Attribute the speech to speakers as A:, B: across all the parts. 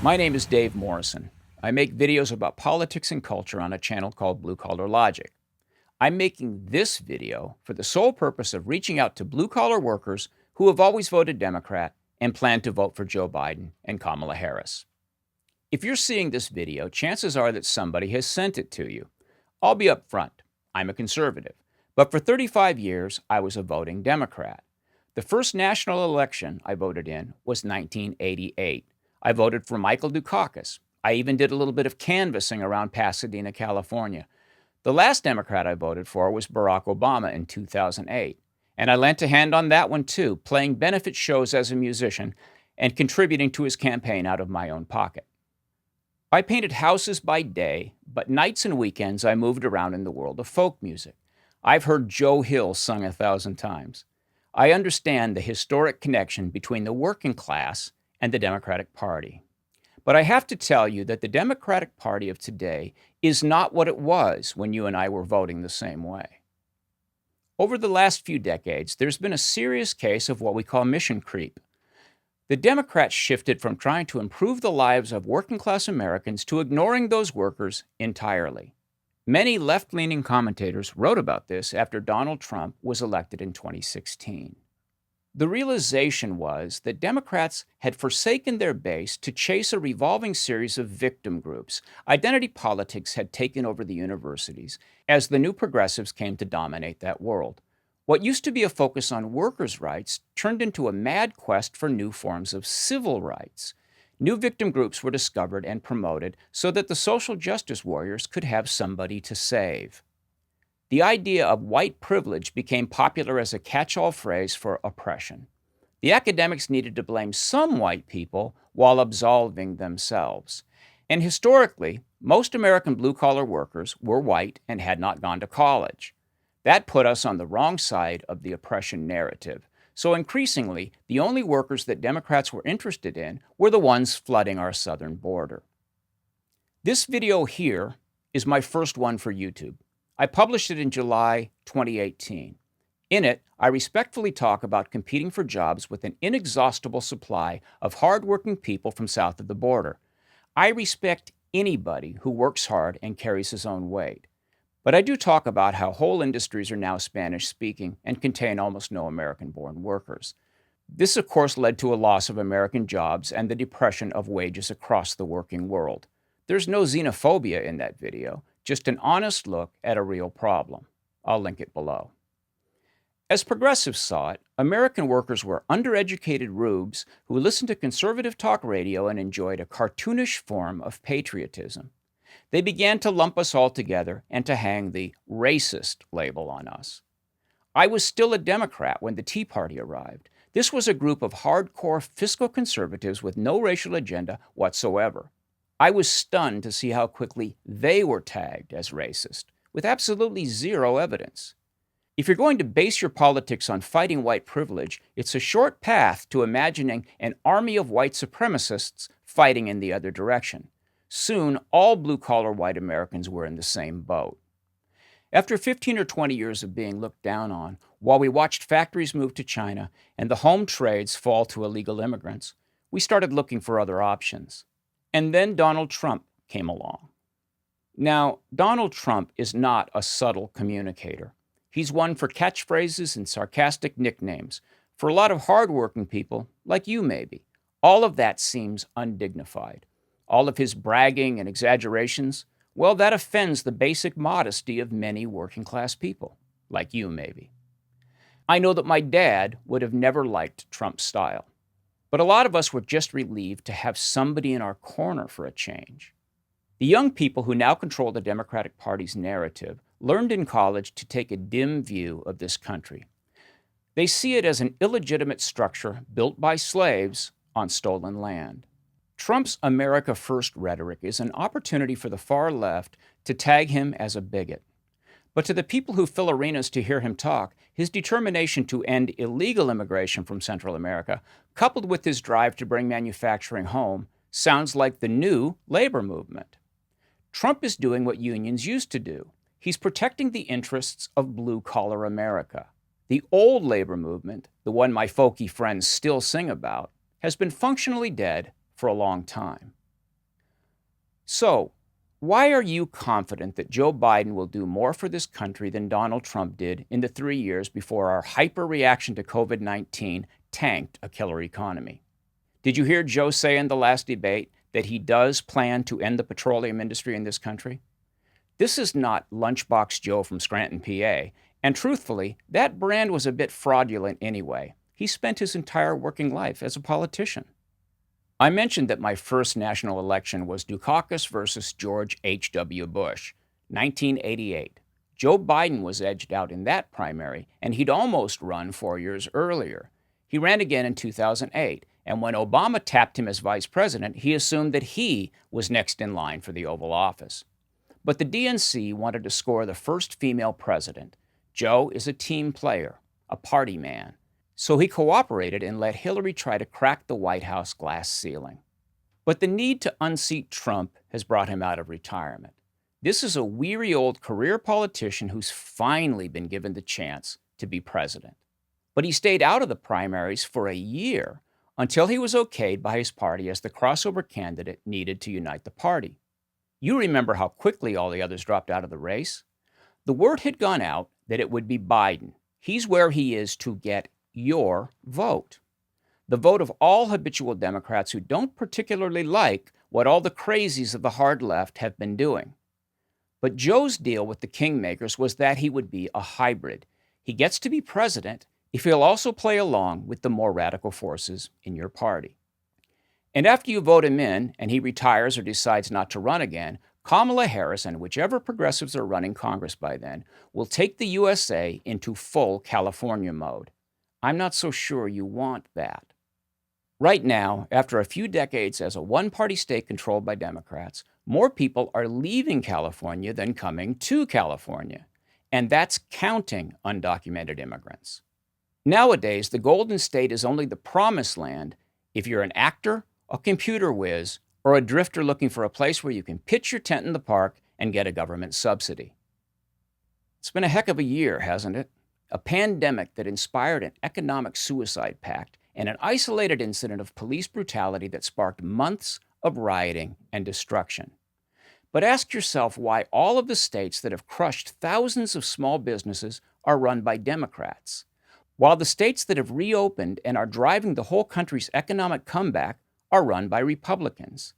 A: My name is Dave Morrison. I make videos about politics and culture on a channel called Blue Collar Logic. I'm making this video for the sole purpose of reaching out to blue-collar workers who have always voted Democrat and plan to vote for Joe Biden and Kamala Harris. If you're seeing this video, chances are that somebody has sent it to you. I'll be upfront. I'm a conservative. But for 35 years, I was a voting Democrat. The first national election I voted in was 1988. I voted for Michael Dukakis. I even did a little bit of canvassing around Pasadena, California. The last Democrat I voted for was Barack Obama in 2008. And I lent a hand on that one too, playing benefit shows as a musician and contributing to his campaign out of my own pocket. I painted houses by day, but nights and weekends I moved around in the world of folk music. I've heard Joe Hill sung 1,000 times. I understand the historic connection between the working class and the Democratic Party. But I have to tell you that the Democratic Party of today is not what it was when you and I were voting the same way. Over the last few decades, there's been a serious case of what we call mission creep. The Democrats shifted from trying to improve the lives of working-class Americans to ignoring those workers entirely. Many left-leaning commentators wrote about this after Donald Trump was elected in 2016. The realization was that Democrats had forsaken their base to chase a revolving series of victim groups. Identity politics had taken over the universities as the new progressives came to dominate that world. What used to be a focus on workers' rights turned into a mad quest for new forms of civil rights. New victim groups were discovered and promoted so that the social justice warriors could have somebody to save. The idea of white privilege became popular as a catch-all phrase for oppression. The academics needed to blame some white people while absolving themselves. And historically, most American blue-collar workers were white and had not gone to college. That put us on the wrong side of the oppression narrative. So increasingly, the only workers that Democrats were interested in were the ones flooding our southern border. This video here is my first one for YouTube. I published it in July 2018. In it, I respectfully talk about competing for jobs with an inexhaustible supply of hardworking people from south of the border. I respect anybody who works hard and carries his own weight. But I do talk about how whole industries are now Spanish-speaking and contain almost no American-born workers. This, of course, led to a loss of American jobs and the depression of wages across the working world. There's no xenophobia in that video, just an honest look at a real problem. I'll link it below. As progressives saw it, American workers were undereducated rubes who listened to conservative talk radio and enjoyed a cartoonish form of patriotism. They began to lump us all together and to hang the racist label on us. I was still a Democrat when the Tea Party arrived. This was a group of hardcore fiscal conservatives with no racial agenda whatsoever. I was stunned to see how quickly they were tagged as racist, with absolutely zero evidence. If you're going to base your politics on fighting white privilege, it's a short path to imagining an army of white supremacists fighting in the other direction. Soon, all blue-collar white Americans were in the same boat. After 15 or 20 years of being looked down on, while we watched factories move to China and the home trades fall to illegal immigrants, we started looking for other options. And then Donald Trump came along. Now, Donald Trump is not a subtle communicator. He's one for catchphrases and sarcastic nicknames. For a lot of hardworking people, like you maybe, all of that seems undignified. All of his bragging and exaggerations, well, that offends the basic modesty of many working-class people, like you maybe. I know that my dad would have never liked Trump's style. But a lot of us were just relieved to have somebody in our corner for a change. The young people who now control the Democratic Party's narrative learned in college to take a dim view of this country. They see it as an illegitimate structure built by slaves on stolen land. Trump's America First rhetoric is an opportunity for the far left to tag him as a bigot. But to the people who fill arenas to hear him talk, his determination to end illegal immigration from Central America, coupled with his drive to bring manufacturing home, sounds like the new labor movement. Trump is doing what unions used to do. He's protecting the interests of blue-collar America. The old labor movement, the one my folky friends still sing about, has been functionally dead for a long time. So, why are you confident that Joe Biden will do more for this country than Donald Trump did in the 3 years before our hyper reaction to COVID 19 tanked a killer economy? Did you hear Joe say in the last debate that he does plan to end the petroleum industry in this country? This is not Lunchbox Joe from Scranton, PA, and truthfully, that brand was a bit fraudulent anyway. He spent his entire working life as a politician. I mentioned that my first national election was Dukakis versus George H.W. Bush, 1988. Joe Biden was edged out in that primary, and he'd almost run 4 years earlier. He ran again in 2008, and when Obama tapped him as vice president, he assumed that he was next in line for the Oval Office. But the DNC wanted to score the first female president. Joe is a team player, a party man. So he cooperated and let Hillary try to crack the White House glass ceiling. But the need to unseat Trump has brought him out of retirement. This is a weary old career politician who's finally been given the chance to be president. But he stayed out of the primaries for a year until he was okayed by his party as the crossover candidate needed to unite the party. You remember how quickly all the others dropped out of the race? The word had gone out that it would be Biden. He's where he is to get your vote. The vote of all habitual Democrats who don't particularly like what all the crazies of the hard left have been doing. But Joe's deal with the kingmakers was that he would be a hybrid. He gets to be president if he'll also play along with the more radical forces in your party. And after you vote him in and he retires or decides not to run again, Kamala Harris and whichever progressives are running Congress by then will take the USA into full California mode. I'm not so sure you want that. Right now, after a few decades as a one-party state controlled by Democrats, more people are leaving California than coming to California. And that's counting undocumented immigrants. Nowadays, the Golden State is only the promised land if you're an actor, a computer whiz, or a drifter looking for a place where you can pitch your tent in the park and get a government subsidy. It's been a heck of a year, hasn't it? A pandemic that inspired an economic suicide pact and an isolated incident of police brutality that sparked months of rioting and destruction. But ask yourself why all of the states that have crushed thousands of small businesses are run by Democrats, while the states that have reopened and are driving the whole country's economic comeback are run by Republicans.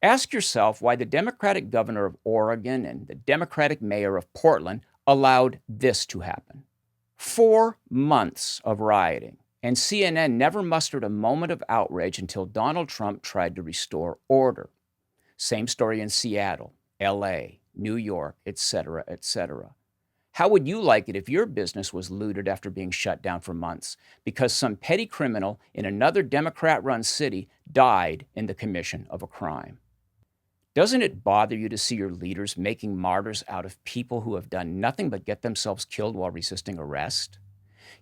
A: Ask yourself why the Democratic governor of Oregon and the Democratic mayor of Portland allowed this to happen. 4 months of rioting, and CNN never mustered a moment of outrage until Donald Trump tried to restore order. Same story in Seattle, LA, New York, etc., etc. How would you like it if your business was looted after being shut down for months because some petty criminal in another Democrat-run city died in the commission of a crime? Doesn't it bother you to see your leaders making martyrs out of people who have done nothing but get themselves killed while resisting arrest?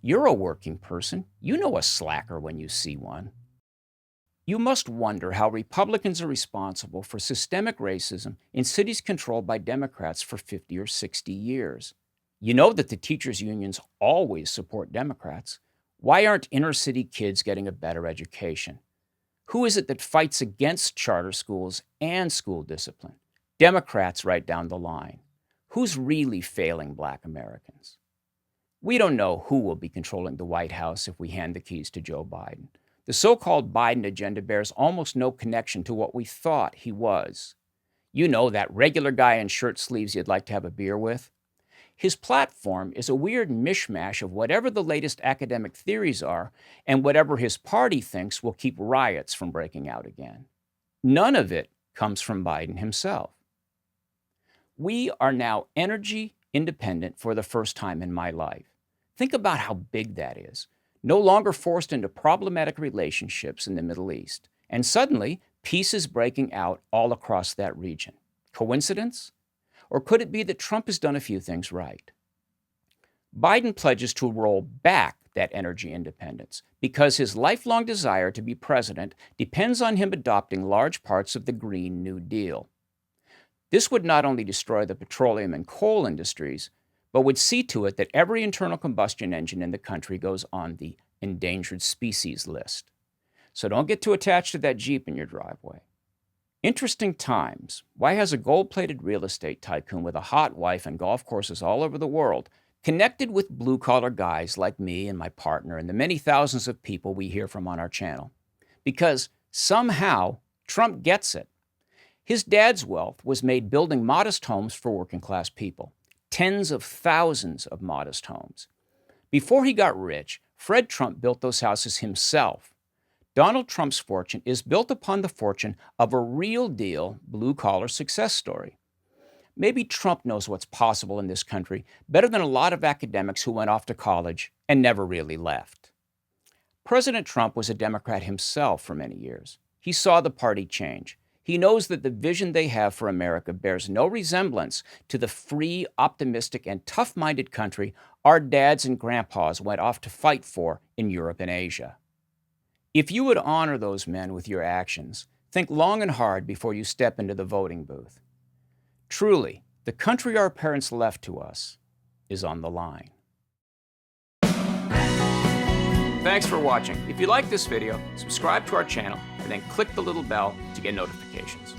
A: You're a working person. You know a slacker when you see one. You must wonder how Republicans are responsible for systemic racism in cities controlled by Democrats for 50 or 60 years. You know that the teachers' unions always support Democrats. Why aren't inner-city kids getting a better education? Who is it that fights against charter schools and school discipline? Democrats right down the line. Who's really failing Black Americans? We don't know who will be controlling the White House if we hand the keys to Joe Biden. The so-called Biden agenda bears almost no connection to what we thought he was. You know, that regular guy in shirt sleeves you'd like to have a beer with? His platform is a weird mishmash of whatever the latest academic theories are and whatever his party thinks will keep riots from breaking out again. None of it comes from Biden himself. We are now energy independent for the first time in my life. Think about how big that is. No longer forced into problematic relationships in the Middle East. And suddenly, peace is breaking out all across that region. Coincidence? Or could it be that Trump has done a few things right? Biden pledges to roll back that energy independence because his lifelong desire to be president depends on him adopting large parts of the Green New Deal. This would not only destroy the petroleum and coal industries, but would see to it that every internal combustion engine in the country goes on the endangered species list. So don't get too attached to that Jeep in your driveway. Interesting times. Why has a gold-plated real estate tycoon with a hot wife and golf courses all over the world connected with blue-collar guys like me and my partner and the many thousands of people we hear from on our channel? Because somehow Trump gets it. His dad's wealth was made building modest homes for working-class people. Tens of thousands of modest homes. Before he got rich, Fred Trump built those houses himself. Donald Trump's fortune is built upon the fortune of a real-deal blue-collar success story. Maybe Trump knows what's possible in this country better than a lot of academics who went off to college and never really left. President Trump was a Democrat himself for many years. He saw the party change. He knows that the vision they have for America bears no resemblance to the free, optimistic, and tough-minded country our dads and grandpas went off to fight for in Europe and Asia. If you would honor those men with your actions, think long and hard before you step into the voting booth. Truly, the country our parents left to us is on the line. Thanks for watching. If you like this video, subscribe to our channel and then click the little bell to get notifications.